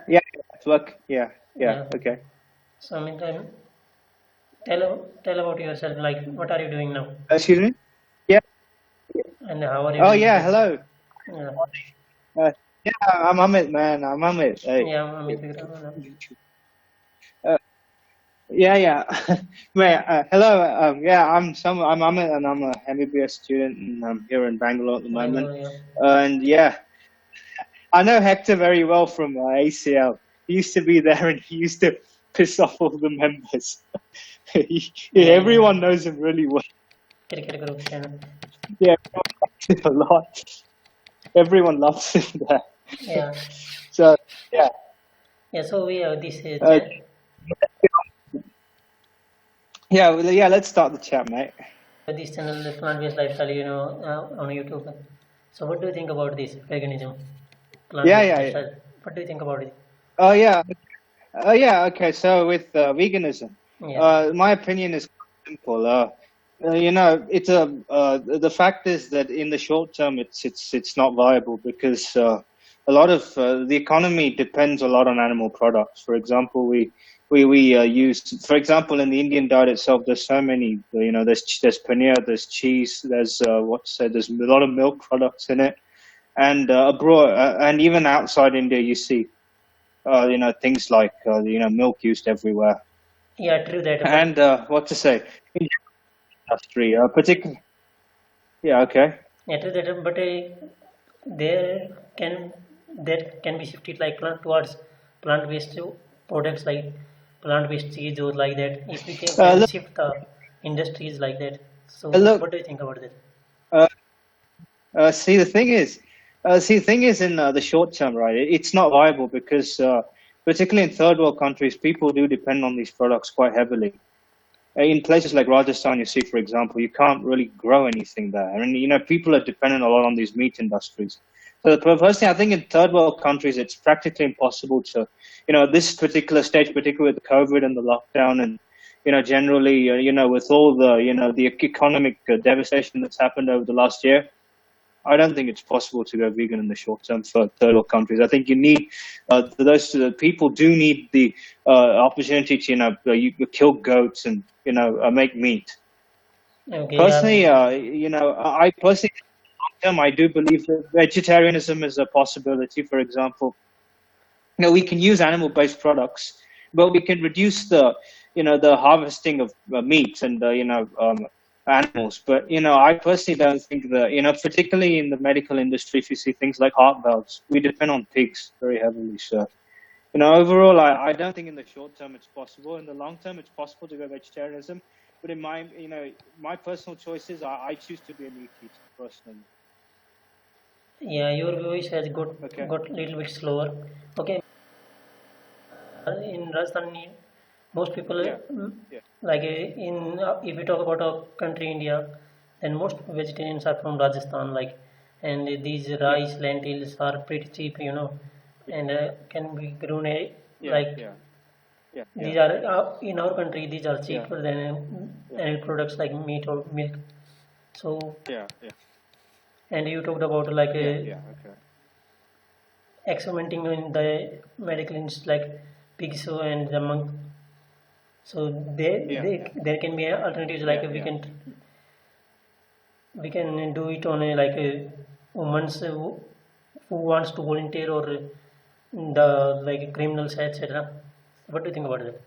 Yeah, it's work. Yeah, yeah. Yeah. Okay. So meantime, tell about yourself. Like, what are you doing now, Excuse me. Yeah. and how are you Oh doing? yeah. Like, Hello. yeah, Uh, yeah, I'm Amit, man. I'm Amit. Hey. yeah, I'm Amit Vikraman. Uh, yeah, yeah. Man, hello. Yeah, I'm Amit, and I'm a MBBS student, and I'm here in Bangalore at the moment. Bangalore, yeah. And yeah, I know Hector very well from ACL. He used to be there, and he used to piss off all the members. Yeah, yeah. Everyone knows him really well. Cricket groups and Yeah, everyone likes him a lot. Everyone loves him there. yeah, So yeah, yeah. So we have this uh, yeah, well, yeah. Let's start the chat, mate. this channel, the plant-based lifestyle, on YouTube. So what do you think about this veganism, Yeah, plant-based yeah, yeah. lifestyle? What do you think about it? Oh yeah, yeah. Okay, so with veganism, Yeah, my opinion is simple. It's the fact is that in the short term, it's not viable because a lot of the economy depends a lot on animal products. For example, we use, for example, in the Indian diet itself, there's so many. There's paneer, there's cheese, there's a lot of milk products in it, and abroad, and even outside India, you see things like milk used everywhere. yeah, true that. And But what to say, industry, particularly, yeah, okay. yeah, true that. But there can that can be shifted like towards plant-based products like plant-based cheese or like that. If we can Look, shift the industries like that. So look. what do you think about that? Uh, See, the thing is, in the short term, right? It's not viable because, particularly in third world countries, people do depend on these products quite heavily. In places like Rajasthan, you see, for example, you can't really grow anything there. I mean, people are dependent a lot on these meat industries. So personally, I think in third world countries, it's practically impossible to, this particular stage, particularly with the COVID and the lockdown, and generally, with all the, the economic devastation that's happened over the last year. I don't think it's possible to go vegan in the short term for third world countries. I think you need those people do need the opportunity to you kill goats and make meat. Okay, yeah, Personally, I personally long term I do believe that vegetarianism is a possibility. For example, we can use animal based products, but we can reduce the harvesting of meat and animals. But I personally don't think that particularly in the medical industry, if you see things like heart valves, we depend on pigs very heavily. So overall, I don't think in the short term it's possible. In the long term, it's possible to go vegetarianism. But in my personal choices, I choose to be a meat eater personally. yeah. Your voice has Okay. got little bit slower. Okay, in Rajasthan, most people Yeah. Yeah. like in if we talk about our country India, then most vegetarians are from Rajasthan. Like, and these Yeah. rice lentils are pretty cheap, and can be grown Yeah. like Yeah. Yeah. these Yeah. are in our country. These are Yeah. cheaper than Yeah. animal products like meat or milk. So, Yeah. Yeah. and you talked about like Yeah. Yeah. Okay. experimenting in the medical industry like pigs and the monk. So Yeah. Yeah. there can be alternatives like Yeah. Yeah. we can do it on a like a woman's who wants to volunteer or the like criminals etc. What do you think about that?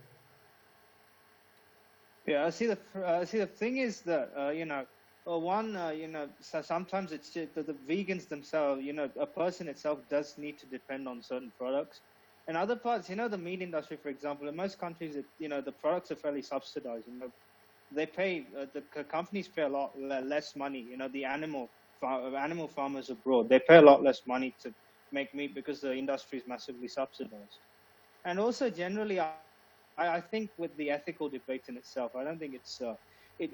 Yeah, see the thing is that one so sometimes it's just the vegans themselves. A person itself does need to depend on certain products, and other parts. The meat industry, for example, in most countries, the products are fairly subsidized. They pay the companies pay a lot less money. The animal farmers abroad, they pay a lot less money to make meat because the industry is massively subsidized. And also generally, I think with the ethical debate in itself, I don't think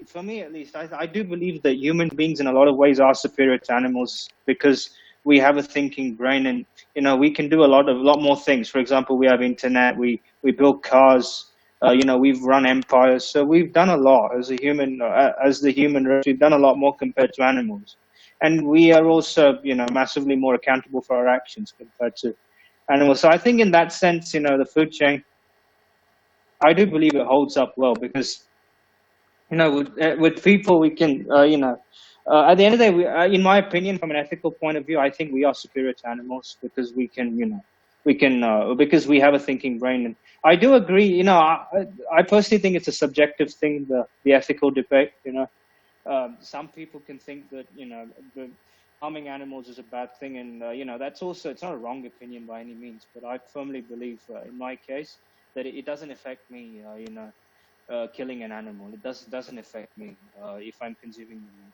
for me at least, I do believe that human beings in a lot of ways are superior to animals because we have a thinking brain, and we can do a lot more things. For example, we have internet, we build cars, we've run empires, so we've done a lot as a human, as the human race. We've done a lot more compared to animals, and we are also massively more accountable for our actions compared to animals. So I think in that sense, the food chain, I do believe it holds up well because, with people we can, at the end of the day, in my opinion, from an ethical point of view, I think we are superior to animals because we can, because we have a thinking brain. And I do agree, I personally think it's a subjective thing, the ethical debate. Some people can think that, the harming animals is a bad thing, and that's also, it's not a wrong opinion by any means, but I firmly believe, in my case, that it doesn't affect me, killing an animal. It doesn't affect me if I'm consuming them.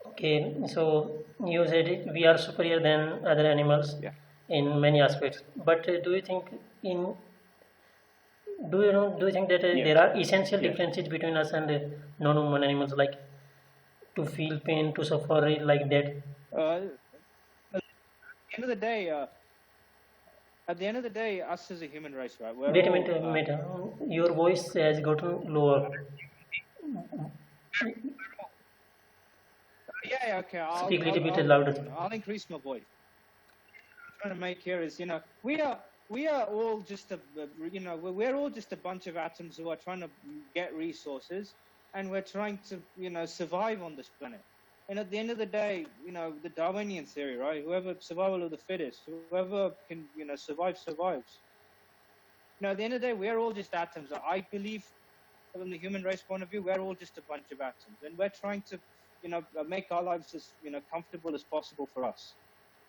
Okay, so you said we are superior than other animals Yeah. in many aspects. But do you think in do you think that Yes. there are essential Yes. differences between us and non-human animals, like to feel pain, to suffer like that? At the end of the day, us as a human race, right? We're Wait a all. minute, your voice has gotten lower. Yeah. Okay. Speak a little bit louder. I'll increase my voice. What I'm trying to make here is, we are all just we're all just a bunch of atoms who are trying to get resources, and we're trying to, survive on this planet. And at the end of the day, the Darwinian theory, right? Whoever, survival of the fittest, whoever can, survive, survives. At the end of the day, we're all just atoms. I believe, from the human race point of view, we're all just a bunch of atoms, and we're trying to, make our lives as, comfortable as possible for us.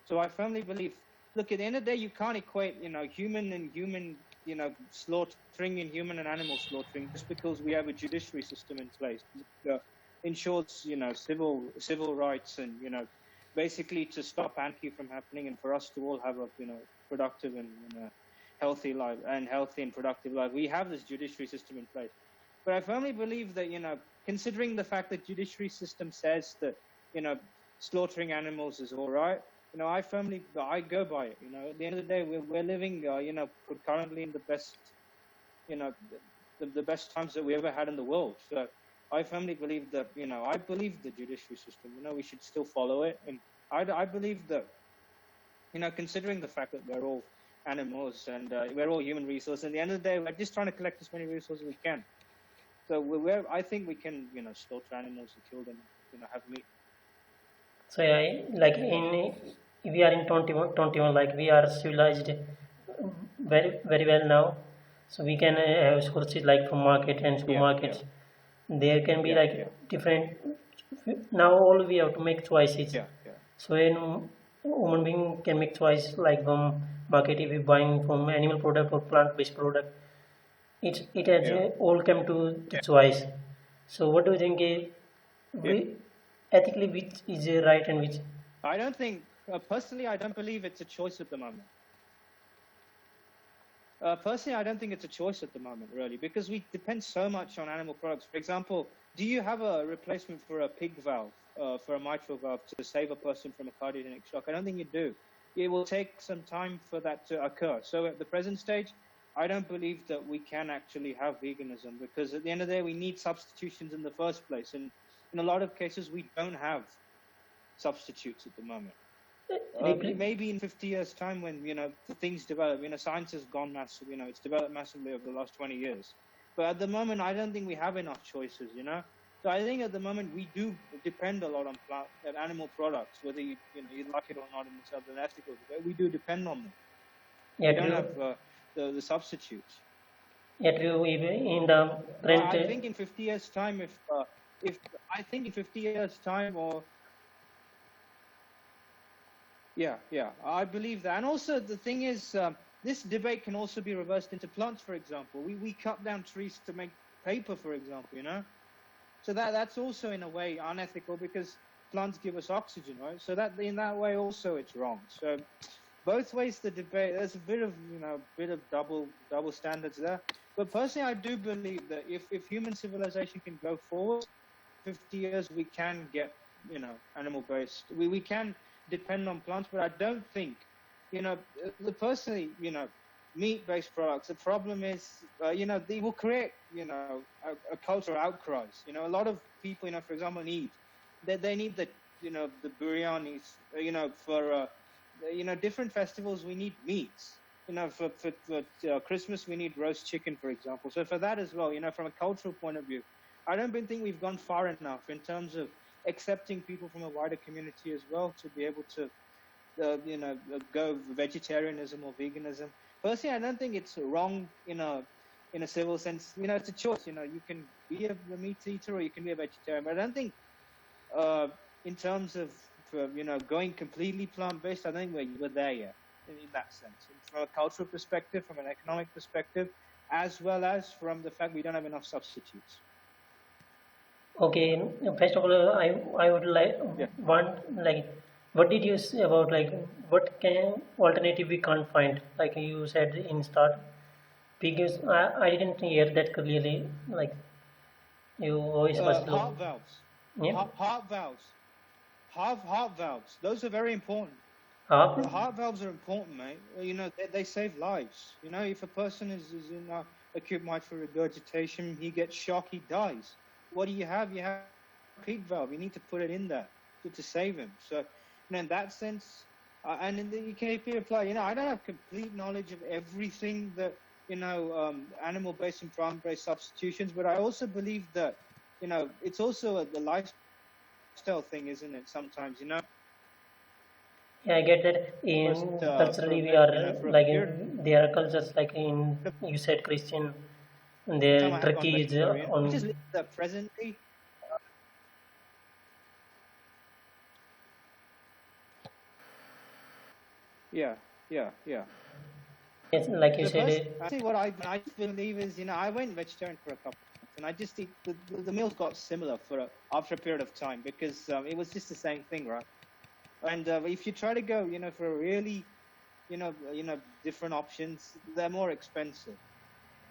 So I firmly believe, look, at the end of the day, you can't equate, human and human, slaughtering and human and animal slaughtering just because we have a judiciary system in place. Ensures, civil rights and, basically to stop anarchy from happening and for us to all have a, productive and, healthy life and healthy and productive life. We have this judiciary system in place. But I firmly believe that, considering the fact that judiciary system says that, slaughtering animals is all right, I go by it. At the end of the day, we're living, currently in the best, the best times that we ever had in the world. So I firmly believe that, I believe the judiciary system, we should still follow it. And I believe that, considering the fact that we're all animals and we're all human resources, at the end of the day, we're just trying to collect as many resources as we can. So I think we can, slaughter animals and kill them, have meat. So like we are in 21, like we are civilized very very well now. So we can have sources like from market and supermarkets. Yeah. There can be different. Now all we have to make choices. Yeah. So human being can make choice like from market if we buying from animal product or plant-based product. It has all come to the choice. So what do you think? Ethically, which is right and which? I don't think, personally, I don't believe it's a choice at the moment. Personally, I don't think it's a choice at the moment, really, because we depend so much on animal products. For example, do you have a replacement for a pig valve, for a mitral valve to save a person from a cardiogenic shock? I don't think you do. It will take some time for that to occur. So at the present stage, I don't believe that we can actually have veganism because at the end of the day, we need substitutions in the first place. And in a lot of cases, we don't have substitutes at the moment. Maybe in 50 years' time when, things develop, science has gone massive, it's developed massively over the last 20 years. But at the moment, I don't think we have enough choices, So I think at the moment, we do depend a lot on animal products, whether you like it or not in terms of ethical debate. We do depend on them. Yeah, we don't have the substitutes. Yet in the print. I think in 50 years' time, if I think in 50 years' time, or yeah, I believe that. And also the thing is, this debate can also be reversed into plants. For example, we cut down trees to make paper, for example, So that's also in a way unethical because plants give us oxygen, right? So that in that way also it's wrong. So both ways the debate, there's a bit of double standards there. But personally, I do believe that if human civilization can go forward, 50 years, we can get, animal-based. We can depend on plants, but I don't think, personally, meat-based products. The problem is, they will create, a cultural outcries. A lot of people, for example, they need the, the biryanis, for different festivals we need meats. For Christmas we need roast chicken, for example. So for that as well, from a cultural point of view, I don't think we've gone far enough in terms of accepting people from a wider community as well to be able to, go vegetarianism or veganism. Personally, I don't think it's wrong in a civil sense. It's a choice. You can be a meat eater or you can be a vegetarian. But I don't think, in terms of going completely plant-based, I don't think we're there yet in that sense. And from a cultural perspective, from an economic perspective, as well as from the fact we don't have enough substitutes. Okay, first of all, I would like Yeah. like what did you say about like what can alternative we can't find? Like you said in start, because I didn't hear that clearly. Like your voice was low. Heart valves. Yeah, Heart valves. Heart valves. Those are very important. half. Heart valves are important, mate. They save lives. If a person is in acute mitral regurgitation, he gets shock, he dies. What do you have? You have a peak valve. You need to put it in there to save him. So, in that sense, and in the UKP apply, I don't have complete knowledge of everything that, animal-based and plant-based substitutions, but I also believe that, it's also the lifestyle thing, isn't it? Sometimes, Yeah, I get that. In culturally, we are for a like period there are cultures like in you said Christian, and of time there I have gone Turkey is vegetarian, which is on. presently, yeah, yeah, yeah. It's like you So said, personally, what I believe is, I went vegetarian for a couple of months, and I just eat the meals got similar after a period of time because it was just the same thing, right? And if you try to go, for a really, different options, they're more expensive.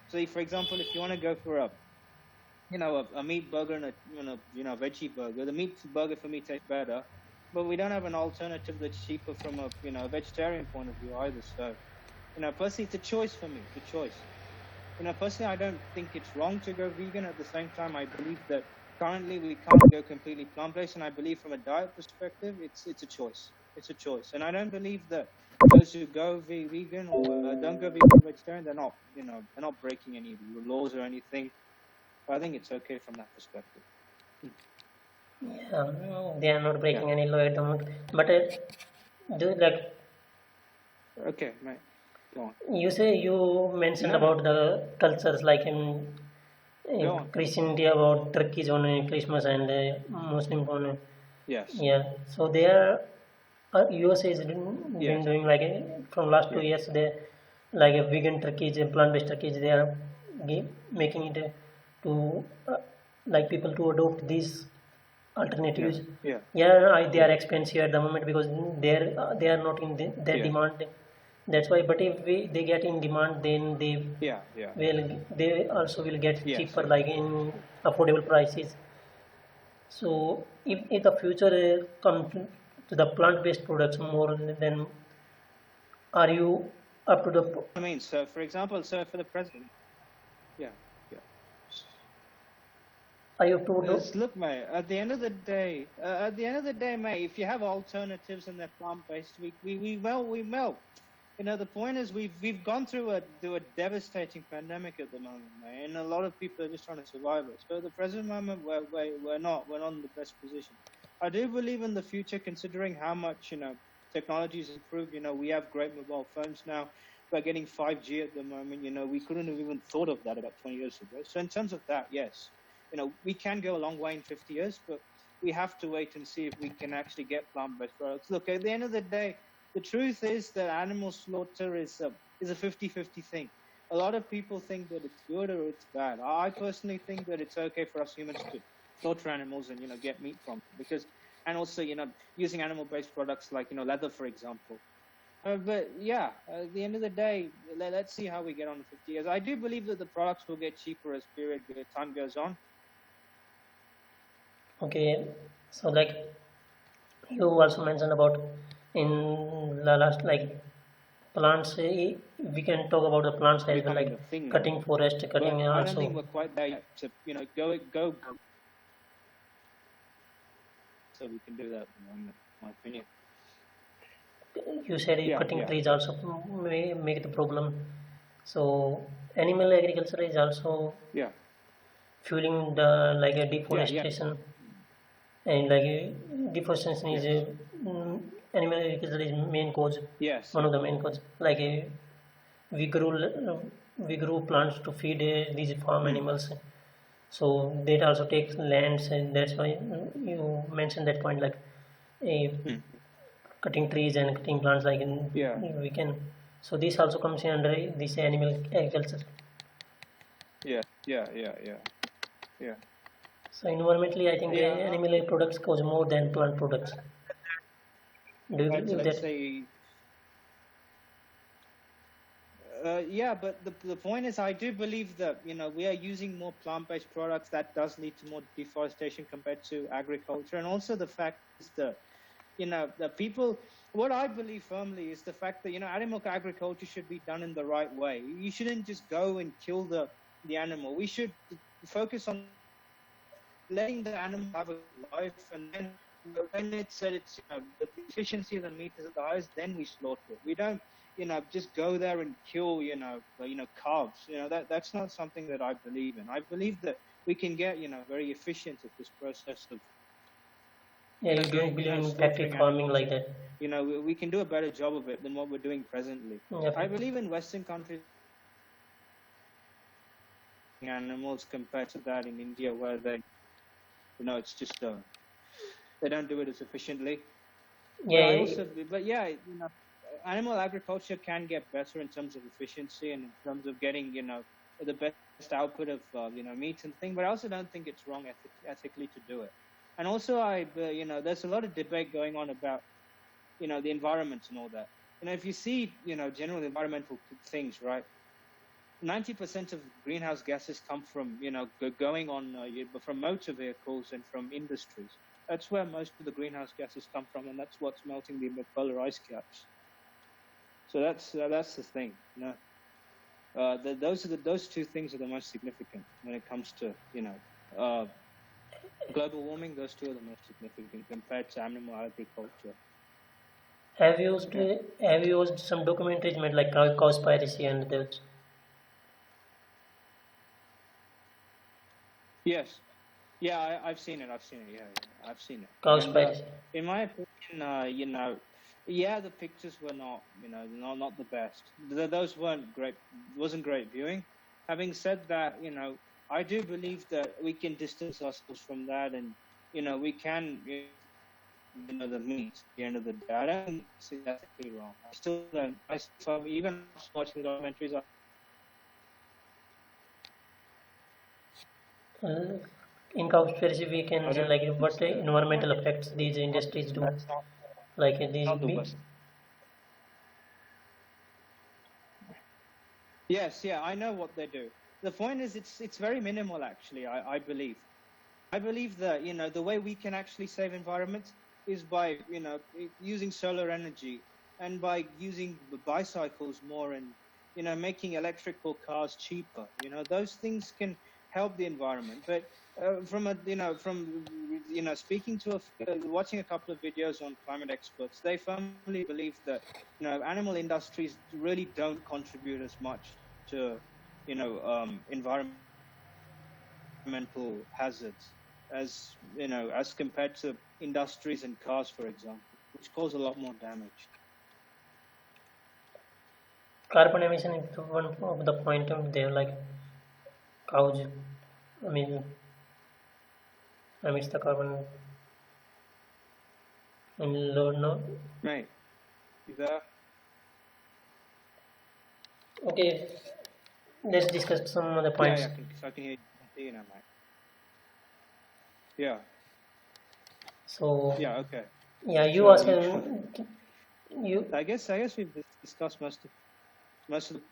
So, for example, if you want to go for a meat burger and veggie burger, the meat burger for me tastes better, but we don't have an alternative that's cheaper from a vegetarian point of view either. So, personally, it's a choice for me. It's a choice. Personally, I don't think it's wrong to go vegan. At the same time, I believe that currently we can't go completely plant-based, and I believe from a diet perspective, it's a choice. It's a choice, and I don't believe that those who go vegan or don't go vegan or vegetarian, they're not breaking any laws or anything. But I think it's okay from that perspective. they are not Yeah. breaking any law at the moment. But do like Okay, mate. Go on. you mentioned No, no. about the cultures like in Go on. Christian India about Turkey's on Christmas and Muslim on Yes. yeah. So they are USA has been Yes. doing like from last 2 years Yes. they like a vegan turkeys and plant-based turkeys they are making it to like people to adopt these Yeah. alternatives. Yeah. Yeah, they are Yeah. expensive at the moment because they are not in their Yeah. demand. That's why. But if they get in demand, then Yeah. Yeah. they also will get Yes. cheaper Yes. like in affordable prices. So if the future come to the plant-based products more, then are you up to the I mean, so for example, for the president, yeah. Yeah. are you up to the Look, mate. At the end of the day, mate. If you have alternatives and they're plant-based, we melt. The point is we've gone through a devastating pandemic at the moment, mate, and a lot of people are just trying to survive it. So at the present moment, we're not in the best position. I do believe in the future, considering how much technology's improved. We have great mobile phones now. We're getting 5G at the moment. We couldn't have even thought of that about 20 years ago. So in terms of that, yes, we can go a long way in 50 years, but we have to wait and see if we can actually get plant-based products. Look, at the end of the day, the truth is that animal slaughter is a 50-50 thing. A lot of people think that it's good or it's bad. I personally think that it's okay for us humans to slaughter animals and get meat from them because, and also using animal-based products like leather, for example. But yeah, at the end of the day, let's see how we get on in 50 years. I do believe that the products will get cheaper as time goes on. okay? So like you also mentioned about in the last like plants. We can talk about the plants as well, Becoming like a thing now. cutting forest, But cutting I don't think also. we're quite there yet to go. So we can do that, in my opinion. you said Yeah, cutting yeah, trees also may make the problem. So animal agriculture is also yeah, fueling the like a yeah, yeah, deforestation, and like deforestation is yes, animal agriculture is main cause, yes, one of the main cause. Like we grow we grow plants to feed these farm mm, animals, so that also takes lands, and that's why you mentioned that point, like uh, mm, cutting trees and cutting plants, like yeah, we can. So this also comes under this animal agriculture. yeah, yeah, yeah, yeah, yeah, So environmentally, I think yeah. animal products cause more than plant products. Do you believe Let's that? say, yeah, but the point is, I do believe that we are using more plant-based products. That does lead to more deforestation compared to agriculture, and also the fact is that the people. What I believe firmly is the fact that animal agriculture should be done in the right way. You shouldn't just go and kill the animal. We should focus on letting the animal have a life, and then when it's at its the efficiency of the meat is at the highest, then we slaughter it. We don't just go there and kill calves. That's not something that I believe in. I believe that we can get very efficient at this process of Yeah, you don't believe in factory slaughtering farming animals, like and that. we can do a better job of it than what we're doing presently. I Yeah, believe in Western countries animals compared to that in India, where they it's just they don't do it as efficiently. But I yeah, also, but yeah, animal agriculture can get better in terms of efficiency and in terms of getting the best output of meat and thing. But I also don't think it's wrong ethically to do it. And also, there's a lot of debate going on about the environment and all that. If you see general environmental things, right? 90% of greenhouse gases come from going on from motor vehicles and from industries. That's where most of the greenhouse gases come from, and that's what's melting the polar ice caps. So that's the thing. Those two things are the most significant when it comes to global warming. Those two are the most significant compared to animal agriculture. Yeah. have you used some documentaries made like Cowspiracy and those Yes. Yeah, I've seen it. I've seen it. Yeah, I've seen it. And Cowspiracy? in my opinion, yeah, the pictures were not the best. Those weren't great. Wasn't great viewing. Having said that, I do believe that we can distance ourselves from that, and we can, the meat. At the end of the day, I don't see that ethically wrong. I still don't. So even watching documentaries, Uh, in Cowspiracy, we can I say don't like think what environmental effects these industries do, like these not the best. Yes, yeah, I know what they do. The point is, it's very minimal actually. I believe. I believe that the way we can actually save environment is by using solar energy and by using bicycles more, and making electrical cars cheaper. Those things can help the environment. But from speaking to watching a couple of videos on climate experts, they firmly believe that animal industries really don't contribute as much to environmental hazards as compared to industries and cars, for example, which cause a lot more damage. carbon emission is one of the point of there, like cows. I mean, emits the carbon and load no. Right. You there? Okay, let's discuss some other Yeah, points. yeah. I can hear you now, mate. Yeah. So Yeah. Okay. yeah, you So ask you. I guess we've discussed most of the.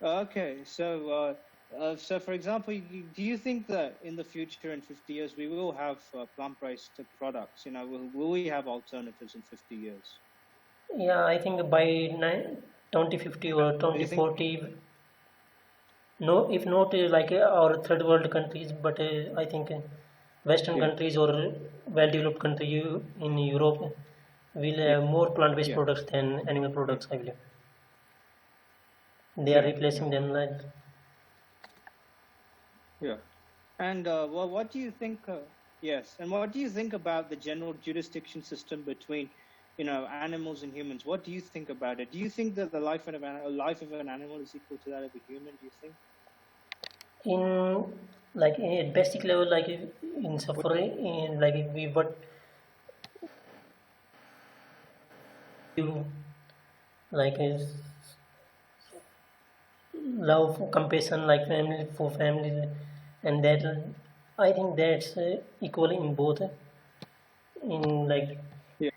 Okay. So for example, do you think that in the future, in 50 years, we will have plant-based products? Will we have alternatives in 50 years? Yeah, I think by 2050 or Do you think? 2040, no, if not like our third world countries, but I think Western Yeah. countries or well-developed country in Europe, we'll Yeah. have more plant-based Yeah. products than animal Yeah. products, I believe. They are Yeah. replacing them like, Yeah. And well, what do you think? Yes, and what do you think about the general jurisdiction system between, animals and humans? What do you think about it? Do you think that the life of an animal is equal to that of a human? Do you think? in like at basic level, like in What? suffering, in like we what you like is love, compassion, like family for family, and that I think that's equal in both, in like Yeah.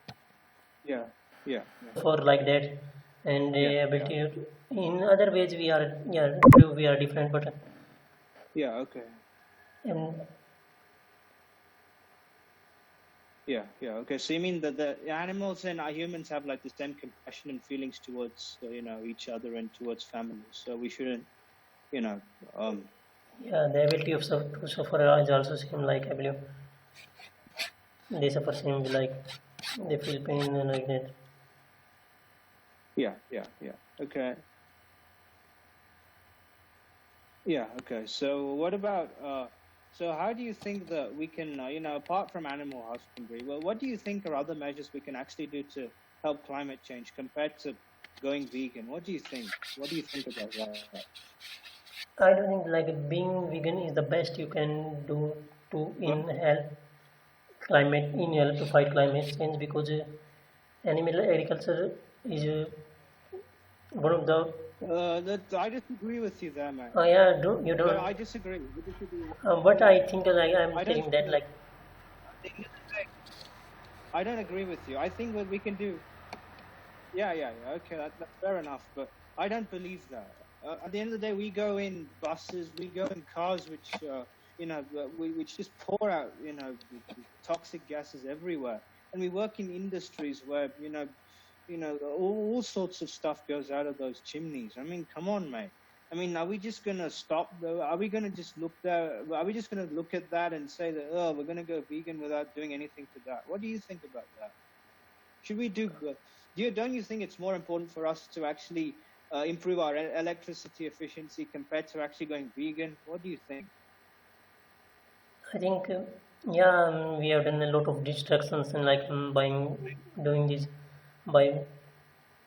Yeah. Yeah. Yeah. for like that, and Yeah. Yeah. ability in other ways we are, yeah, we are different, but Yeah. Okay. um, Yeah. Yeah. Okay. So you mean that the animals and humans have like the same compassion and feelings towards each other and towards families. So we shouldn't you know um yeah, the ability of to suffer is also same, like I believe they suffer same, like they feel pain and like that. yeah. Yeah. Yeah. Okay. Yeah. Okay. So what about so how do you think that we can apart from animal husbandry, well, what do you think are other measures we can actually do to help climate change compared to going vegan? What do you think? What do you think about that? I don't think like being vegan is the best you can do to in Well, help climate, in help to fight climate change, because animal agriculture is one of the I disagree with you there, man. yeah, do you But don't I disagree. We disagree. but I think like I'm I don't telling that think like at the end of the day, I don't agree with you. I think what we can do. Yeah, yeah, yeah. Okay, that's fair enough. But I don't believe that. At the end of the day, we go in buses, we go in cars, which just pour out, toxic gases everywhere. And we work in industries where, all sorts of stuff goes out of those chimneys. I mean, come on, mate. I mean, are we just gonna stop? Are we gonna just look there? Are we just gonna look at that and say that, oh, we're gonna go vegan without doing anything to that? What do you think about that? Should we don't you think it's more important for us to actually improve our electricity efficiency compared to actually going vegan? What do you think? I think yeah, we have done a lot of distractions and like buying doing this by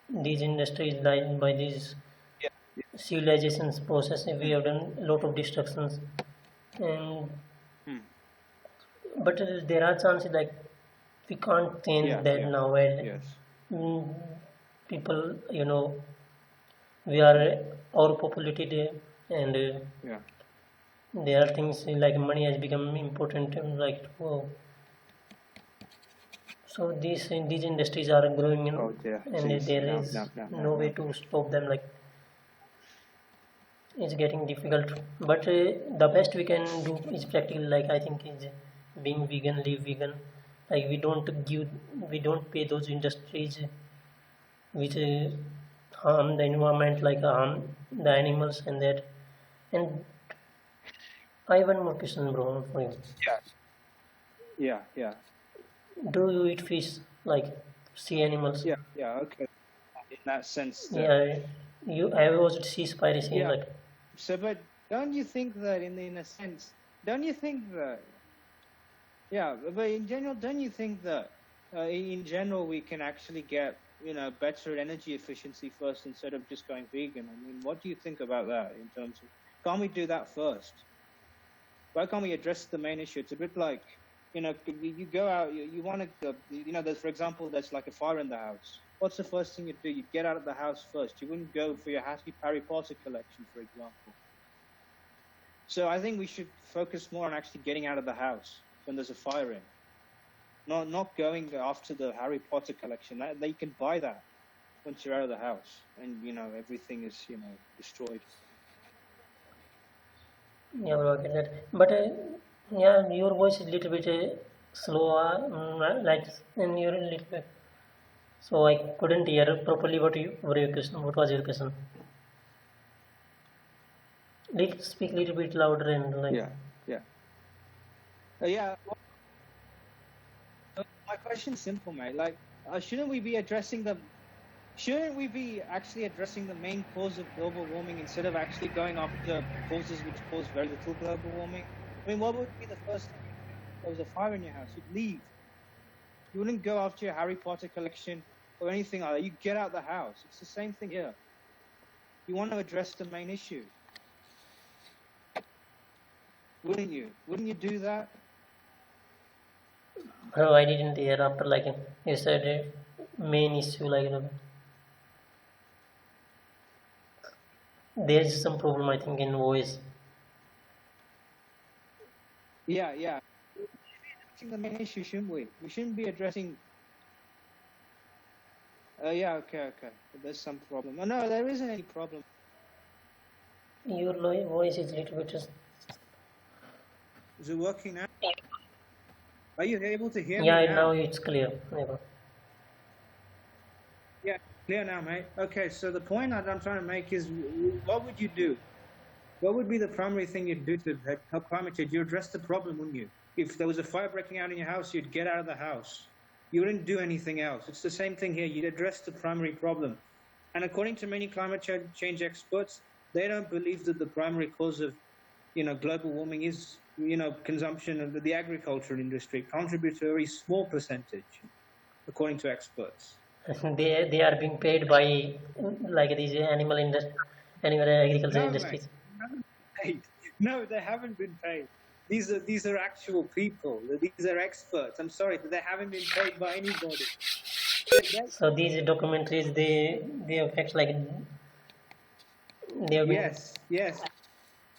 these industries, like by these Yeah. civilizations process, we Hmm. have done a lot of destructions, and Hmm. but there are chances like we can't change Yeah. that Yeah. now, and Yes. mm, people, we are overpopulated, and Yeah. there are things like money has become important, like so these industries are growing, Oh dear. and Jeez. there No. is No. No. No. no way No. to stop them, like it's getting difficult, but the best we can do is practical, like I think is being vegan, live vegan, like we don't pay those industries which harm the environment, like harm the animals and that. And I have one more question, bro, for you. Yeah. Yeah. Yeah. Do you eat fish, like sea animals? Yeah. Yeah. Okay. In that sense, Yeah, I watched sea piracy, yeah. like So, but don't you think that in a sense, don't you think that yeah, but in general, don't you think that in general we can actually get better energy efficiency first instead of just going vegan? I mean, what do you think about that in terms of can't we do that first? Why can't we address the main issue? It's a bit like you go out, you want to there's for example there's like a fire in the house. What's the first thing you do? You get out of the house first. You wouldn't go for your Harry Potter collection, for example. So I think we should focus more on actually getting out of the house when there's a fire in. Not going after the Harry Potter collection. They can buy that once you're out of the house, and everything is destroyed. yeah, bro, I get that. But yeah, your voice is little bit slow, like, and you're a little bit. So I couldn't hear properly what your question. What was your question? Speak little bit louder and like. Yeah, yeah, yeah. Well, my question's simple, mate. Like, shouldn't we be addressing the Shouldn't we be actually addressing the main cause of global warming instead of actually going after causes which cause very little global warming? I mean, what would be the first thing if there was a fire in your house? You'd leave. You wouldn't go after your Harry Potter collection or anything like that. You get out of the house. It's the same thing here. You want to address the main issue. Wouldn't you? Wouldn't you do that? No, I didn't hear after like you said main issue like there's some problem I think in voice. Yeah. We're addressing the main issue, shouldn't we? We shouldn't be addressing. Yeah, okay. There's some problem. Oh, no, there isn't any problem. Your voice is a little bit just. Is it working now? Are you able to hear Yeah, me now it's clear. Yeah, clear now, mate. Okay, so the point that I'm trying to make is, what would you do? What would be the primary thing you'd do to help climate change? You address the problem, wouldn't you? If there was a fire breaking out in your house, you'd get out of the house. You wouldn't do anything else. It's the same thing here. You'd address the primary problem. And according to many climate change experts, they don't believe that the primary cause of, global warming is, consumption of the agricultural industry. It contributes a very small percentage, according to experts. They are being paid by like these animal agriculture industries. Mate, no, they haven't been paid. These are actual people. These are experts. I'm sorry, they haven't been paid by anybody. So these documentaries, they affect like they have been... Yes.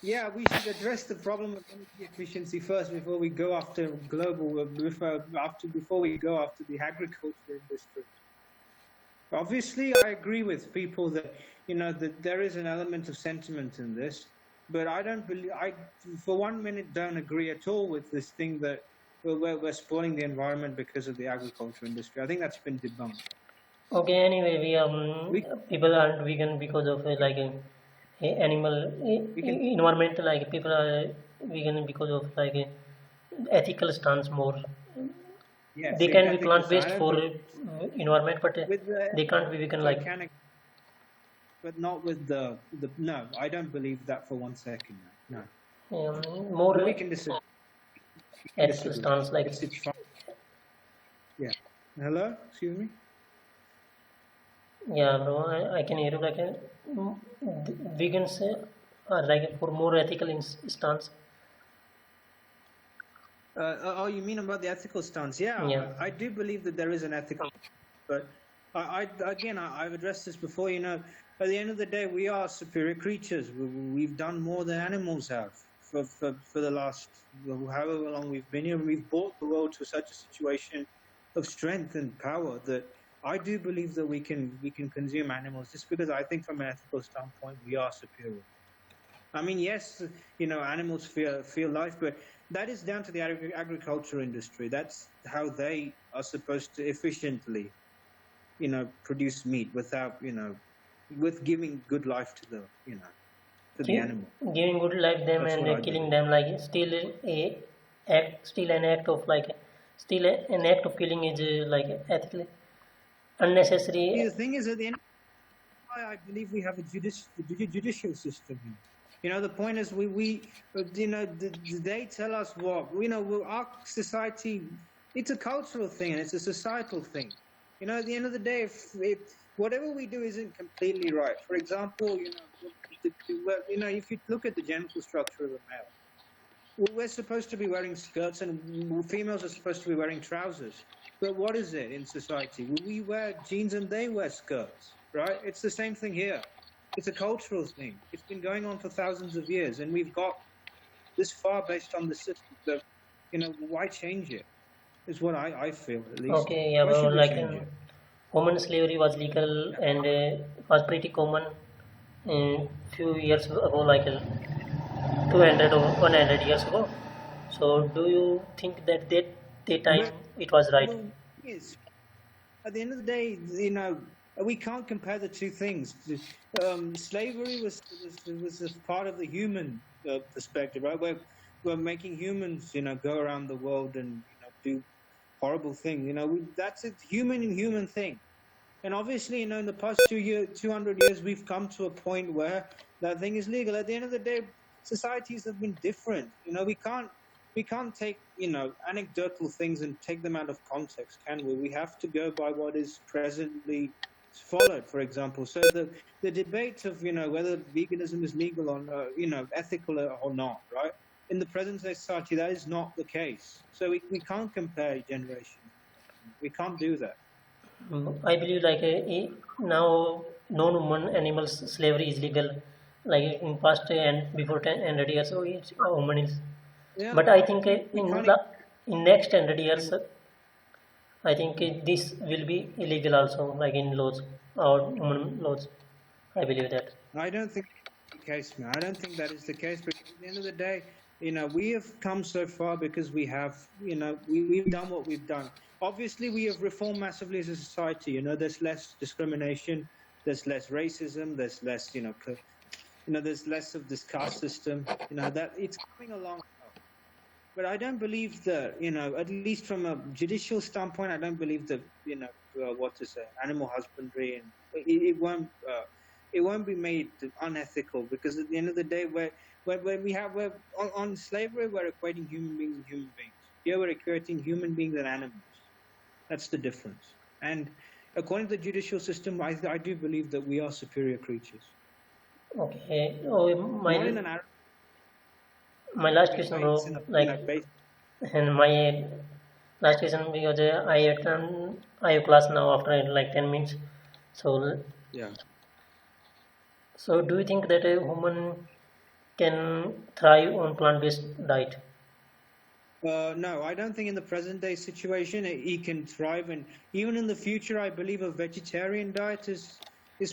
Yeah, we should address the problem of energy efficiency first before we go after before we go after the agriculture industry. Obviously, I agree with people that that there is an element of sentiment in this, but I for 1 minute don't agree at all with this thing that we're spoiling the environment because of the agriculture industry. I think that's been debunked. Okay, anyway, people aren't vegan because of animal environment. Like people are vegan because of ethical stance more. Yes, they can be plant-based for environment, but they can't be vegan But not with the no. I don't believe that for 1 second. No. More we can disagree. ethical stance it's fine. Yeah. Hello. Excuse me. Yeah, bro. I can hear you. Vegans are for more ethical stance. You mean about the ethical stance? Yeah. I do believe that there is an ethical, but I've addressed this before. At the end of the day, we are superior creatures. We've done more than animals have for the last however long we've been here. We've brought the world to such a situation of strength and power that I do believe that we can consume animals, just because I think from an ethical standpoint we are superior. I mean, yes, animals feel life, but that is down to the agriculture industry. That's how they are supposed to efficiently, produce meat without, with giving good life to the, to the animal. Giving good life them. That's and killing them still an act of an act of killing is ethically unnecessary. The thing is, at the end, I believe we have a judicial system here. The point is, they tell us what, our society, it's a cultural thing and it's a societal thing. At the end of the day, if whatever we do isn't completely right. For example, if you look at the genital structure of a male, we're supposed to be wearing skirts and females are supposed to be wearing trousers. But what is it in society? We wear jeans and they wear skirts, right? It's the same thing here. It's a cultural thing. It's been going on for thousands of years, and we've got this far based on the system. So, why change it? Is what I feel, at least. Okay, yeah, well, woman slavery was legal and was pretty common few years ago, 200 or 100 years ago. So, do you think that time it was right? Well, yes. At the end of the day, we can't compare the two things. Slavery was part of the human perspective, right? We're making humans, go around the world and do horrible thing. That's a human thing. And obviously, in the past 200 years, we've come to a point where that thing is legal. At the end of the day, societies have been different. We can't take, anecdotal things and take them out of context, can we? We have to go by what is presently followed, for example. So the debate of, whether veganism is legal or, ethical or not, right? In the present day society, that is not the case. So we can't compare generations. We can't do that. I believe like now non-human animals slavery is legal, like in past and before 100 years, so it's human is. Yeah, But I think we can't in next 100 years, even. I think this will be illegal also, like in laws or human laws. I believe that. I don't think that's the case, man. I don't think that is the case. But at the end of the day, we have come so far because we have, we've done what we've done. Obviously, we have reformed massively as a society. There's less discrimination, there's less racism, there's less, there's less of this caste system. That it's coming along. But I don't believe that, at least from a judicial standpoint, I don't believe that, what to say, animal husbandry, and it won't be made unethical, because at the end of the day, we're on slavery, we're equating human beings and human beings. Here we're equating human beings and animals. That's the difference. And according to the judicial system, I do believe that we are superior creatures. Okay. Oh, Not in an my last question, bro. Like, and my last question, because I have class now after like 10 minutes. So yeah. so do you think that a human can thrive on plant-based diet? No, I don't think in the present day situation he can thrive, and even in the future, I believe a vegetarian diet is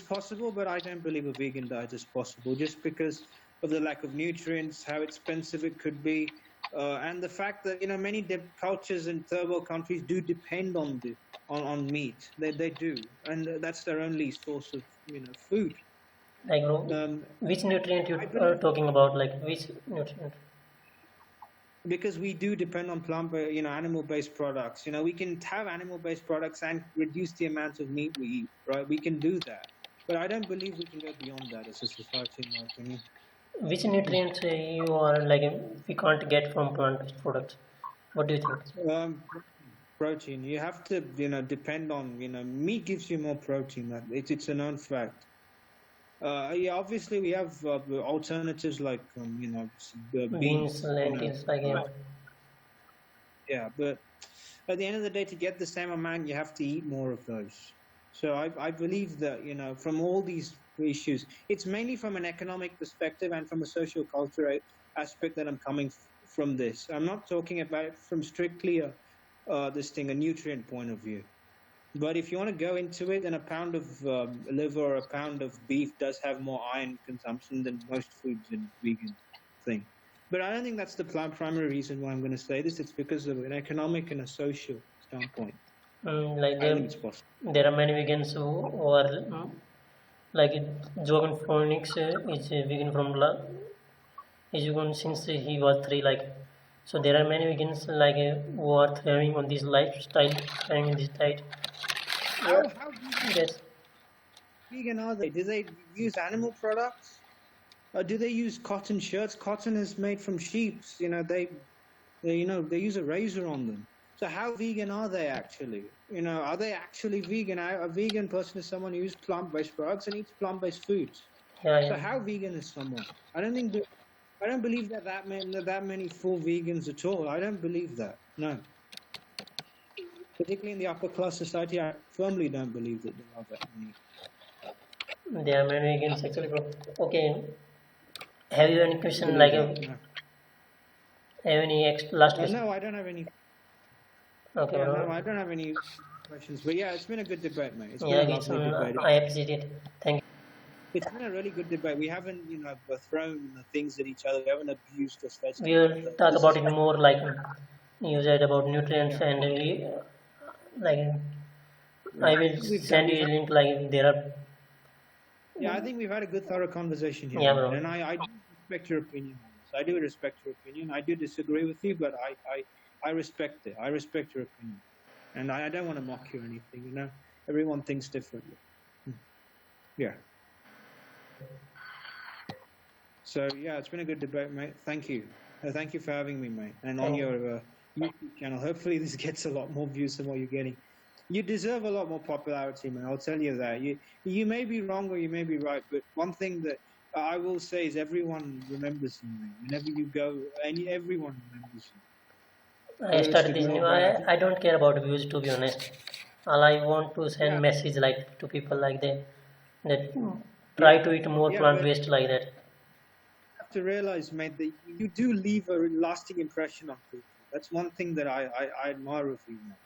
possible, but I don't believe a vegan diet is possible, just because of the lack of nutrients, how expensive it could be, and the fact that many cultures in third world countries do depend on meat. They do, and that's their only source of food. Like, bro, which nutrient you are talking about? Like, which nutrient? Because we do depend on animal-based products. We can have animal-based products and reduce the amount of meat we eat, right? We can do that, but I don't believe we can go beyond that as a society, in my opinion. Which nutrients you are like we can't get from plant-based products? What do you think? Protein. You have to depend on meat gives you more protein. It's a known fact. Yeah, obviously we have alternatives like Beans, lentils, like yeah, but at the end of the day, to get the same amount, you have to eat more of those. So I believe that from all these issues, it's mainly from an economic perspective and from a social cultural aspect that I'm coming from this. I'm not talking about it from strictly a nutrient point of view. But if you want to go into it, then a pound of liver or a pound of beef does have more iron consumption than most foods in vegan thing. But I don't think that's the primary reason why I'm going to say this. It's because of an economic and a social standpoint. Like I think it's possible. There are many vegans who are like Jogan Phoenix is vegan from is vegan since he was 3. Like, so there are many vegans like who are thriving on this lifestyle, thriving in this diet. How Yes. vegan are they? Do they use animal products? Or do they use cotton shirts? Cotton is made from sheep. They use a razor on them. So how vegan are they actually? Are they actually vegan? A vegan person is someone who uses plant-based products and eats plant-based foods. Yeah. So how vegan is someone? I don't believe that many full vegans at all. I don't believe that. No. Particularly in the upper class society, I firmly don't believe that there are that many. There are many vegans actually, bro. Okay. Have you any question No. have any last question? No, I don't have any. Okay. Yeah, no, I don't have any questions. But yeah, it's been a good debate, mate. It's been Yeah, a lovely debate. I appreciate it. Thank you. It's been a really good debate. We haven't, thrown things at each other. We haven't abused or stretched. We will talk about it more, like you said about nutrients, and like I will send you a link. Like there are. Yeah, I think we've had a good, thorough conversation here. Yeah, bro. And I do respect your opinion on this. I do respect your opinion. I do disagree with you, but I respect it. I respect your opinion. And I don't want to mock you or anything, you know. Everyone thinks differently. Yeah. So yeah, it's been a good debate, mate. Thank you. Thank you for having me, mate. And on your YouTube channel, hopefully this gets a lot more views than what you're getting. You deserve a lot more popularity, man. I'll tell you that. You may be wrong or you may be right, but one thing that I will say is everyone remembers you, man. Whenever you go, everyone remembers you. I started this new. I don't care about views, to be honest. All I want to send message like to people like that try to eat more plant-based like that. You have to realize, mate, that you do leave a lasting impression on people. That's one thing that I admire of you, man.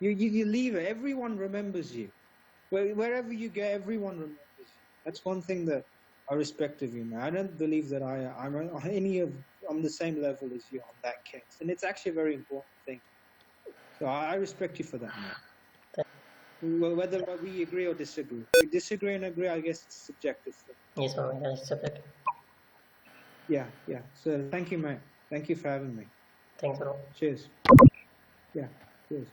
You leave it. Everyone remembers you. Wherever you go, everyone remembers you. That's one thing that I respect of you, man. I don't believe that I'm on the same level as you on that case, and it's actually a very important thing. So I respect you for that, man. Well, whether we agree or disagree, we disagree and agree, I guess it's subjective. Yes, it's subjective. Yeah. So thank you, mate. Thank you for having me. Thanks a lot. Cheers. Yeah. Cheers.